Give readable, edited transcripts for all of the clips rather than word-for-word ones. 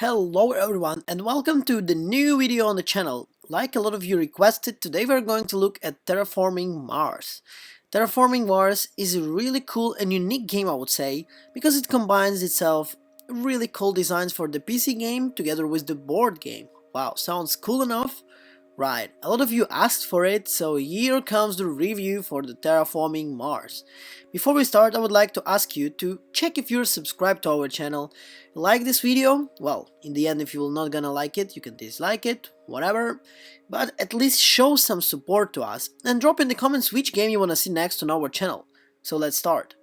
Hello everyone and welcome to the new video on the channel. Like a lot of you requested, today we're going to look at Terraforming Mars. Terraforming Mars is a really cool and unique game, I would say, because it combines itself really cool designs for the PC game together with the board game. Wow, sounds cool enough? Right, a lot of you asked for it, so here comes the review for the Terraforming Mars. Before we start, I would like to ask you to check if you're subscribed to our channel. Like this video? Well, in the end, if you're not gonna like it, you can dislike it, whatever. But at least show some support to us and drop in the comments which game you wanna see next on our channel. So let's start.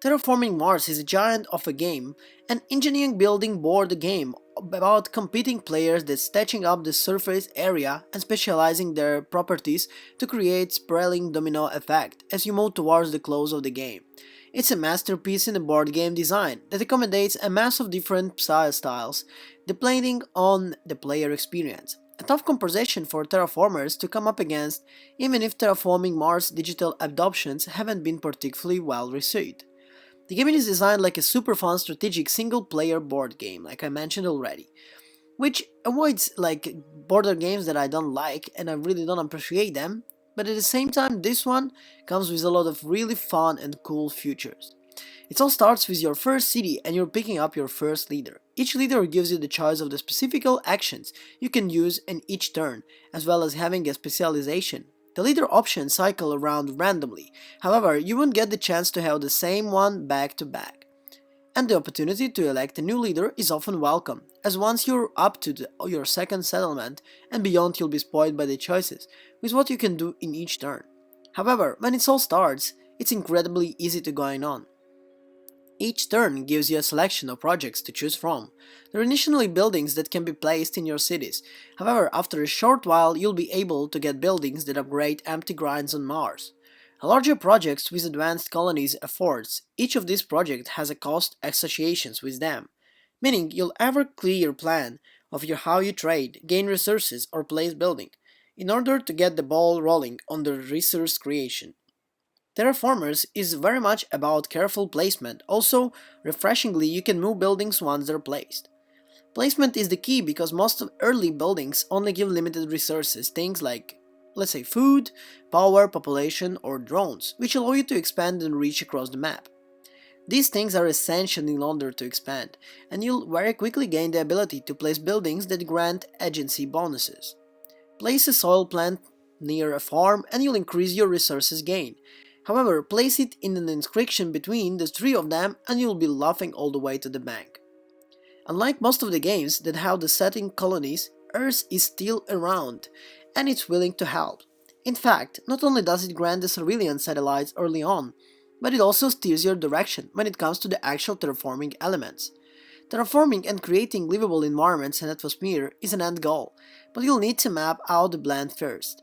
Terraforming Mars is a giant of a game, an engineering building board game about competing players that's touching up the surface area and specializing their properties to create sprawling domino effect as you move towards the close of the game. It's a masterpiece in the board game design that accommodates a mass of different styles, depending on the player experience. A tough composition for Terraformers to come up against, even if Terraforming Mars digital adoptions haven't been particularly well received. The game is designed like a super fun strategic single player board game, like I mentioned already, which avoids like border games that I don't like and I really don't appreciate them, but at the same time this one comes with a lot of really fun and cool features. It all starts with your first city and you're picking up your first leader. Each leader gives you the choice of the specific actions you can use in each turn, as well as having a specialization. The leader options cycle around randomly, however you won't get the chance to have the same one back to back. And the opportunity to elect a new leader is often welcome, as once you're up to your second settlement and beyond you'll be spoiled by the choices, with what you can do in each turn. However, when it all starts, it's incredibly easy to going on. Each turn gives you a selection of projects to choose from. There are initially buildings that can be placed in your cities, however after a short while you'll be able to get buildings that upgrade empty grinds on Mars. A larger projects with advanced colonies affords, each of these projects has a cost associations with them, meaning you'll ever clear your plan of how you trade, gain resources or place building, in order to get the ball rolling on the resource creation. Terraformers is very much about careful placement, also refreshingly you can move buildings once they're placed. Placement is the key because most of early buildings only give limited resources, things like, let's say food, power, population or drones, which allow you to expand and reach across the map. These things are essential in order to expand, and you'll very quickly gain the ability to place buildings that grant agency bonuses. Place a soil plant near a farm and you'll increase your resources gain. However, place it in an inscription between the three of them and you'll be laughing all the way to the bank. Unlike most of the games that have the setting colonies, Earth is still around, and it's willing to help. In fact, not only does it grant the civilian satellites early on, but it also steers your direction when it comes to the actual terraforming elements. Terraforming and creating livable environments and atmosphere is an end goal, but you'll need to map out the blend first.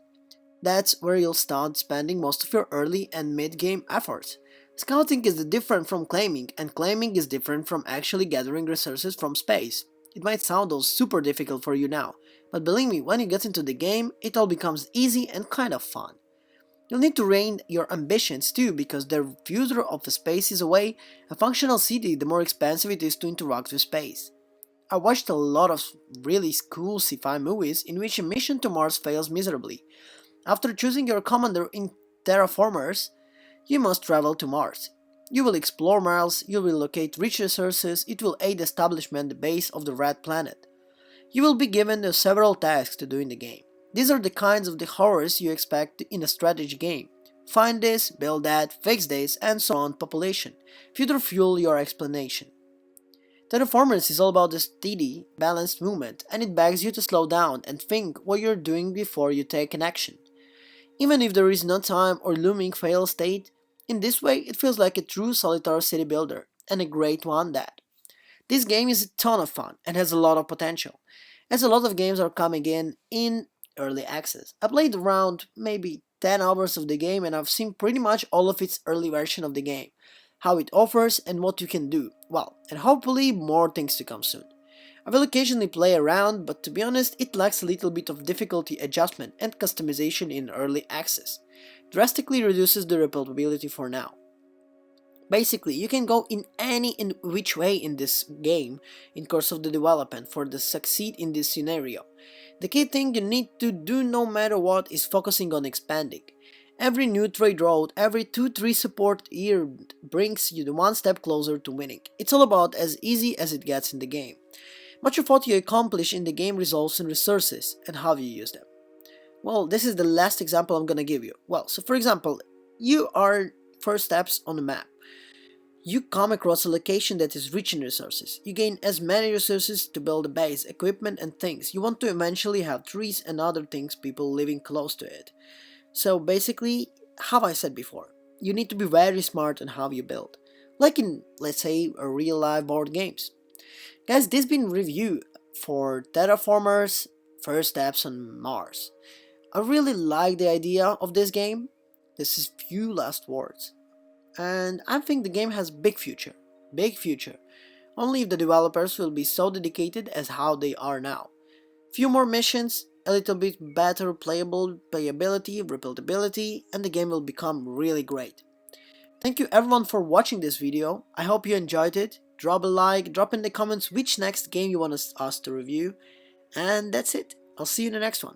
That's where you'll start spending most of your early and mid-game efforts. Scouting is different from claiming, and claiming is different from actually gathering resources from space. It might sound all super difficult for you now, but believe me, when you get into the game, it all becomes easy and kind of fun. You'll need to rein your ambitions too, because the further of the space is away, a functional city, the more expensive it is to interact with space. I watched a lot of really cool sci-fi movies in which a mission to Mars fails miserably. After choosing your commander in Terraformers, you must travel to Mars. You will explore Mars, you will locate rich resources, it will aid establishment the base of the red planet. You will be given several tasks to do in the game. These are the kinds of the horrors you expect in a strategy game. Find this, build that, fix this, and so on population. Further fuel your explanation. Terraformers is all about the steady, balanced movement, and it begs you to slow down and think what you're doing before you take an action. Even if there is no time or looming fail state, in this way it feels like a true solitaire city builder, and a great one that. This game is a ton of fun and has a lot of potential, as a lot of games are coming in early access. I played around maybe 10 hours of the game and I've seen pretty much all of its early version of the game, how it offers and what you can do, well, and hopefully more things to come soon. I will occasionally play around, but to be honest, it lacks a little bit of difficulty adjustment and customization in early access. Drastically reduces the replayability for now. Basically, you can go in any in which way in this game in course of the development for the succeed in this scenario. The key thing you need to do no matter what is focusing on expanding. Every new trade route, every 2-3 support year brings you the one step closer to winning. It's all about as easy as it gets in the game. Much of what you accomplish in the game results in resources and how you use them. Well, this is the last example I'm gonna give you. Well, so for example, you are first steps on the map. You come across a location that is rich in resources. You gain as many resources to build a base, equipment and things. You want to eventually have trees and other things, people living close to it. So basically, how I said before, you need to be very smart on how you build. Like in, let's say, a real life board games. Guys, this been review for Terraformers First Steps on Mars. I really like the idea of this game. This is few last words. And I think the game has big future. Big future. Only if the developers will be so dedicated as how they are now. Few more missions, a little bit better playability, rebuildability, and the game will become really great. Thank you everyone for watching this video. I hope you enjoyed it. Drop a like, drop in the comments which next game you want us to review. And that's it. I'll see you in the next one.